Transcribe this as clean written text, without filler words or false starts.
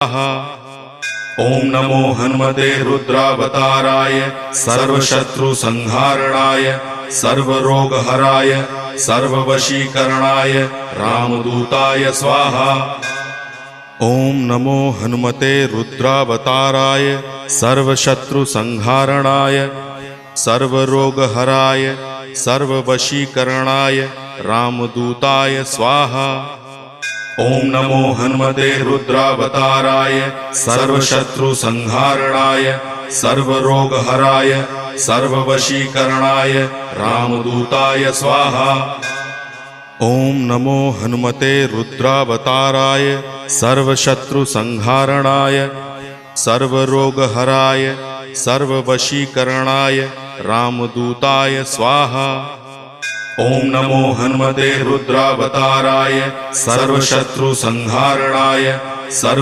ओम नमो हनुमते रुद्रावताराय सर्वशत्रुसंहारणाय सर्वरोगहराय सर्ववशीकरणाय रामदूताय स्वाहा। ओम नमो हनुमते रुद्रावताराय सर्वशत्रुसंहारणाय सर्वरोगहराय सर्ववशीकरणाय रामदूताय स्वाहा। ओम नमो हनुमते रुद्रावताराय सर्वशत्रुसंहारणाय सर्वरोगहराय सर्ववशीकरणाय रामदूताय स्वाहा। ओम नमो हनुमते रुद्रावताराय सर्वशत्रुसंहारणाय सर्वरोगहराय सर्ववशीकरणाय रामदूताय स्वाहा। ओम नमो हनुमते रुद्रावताराय सर्वशत्रुसंहारणाय सर्व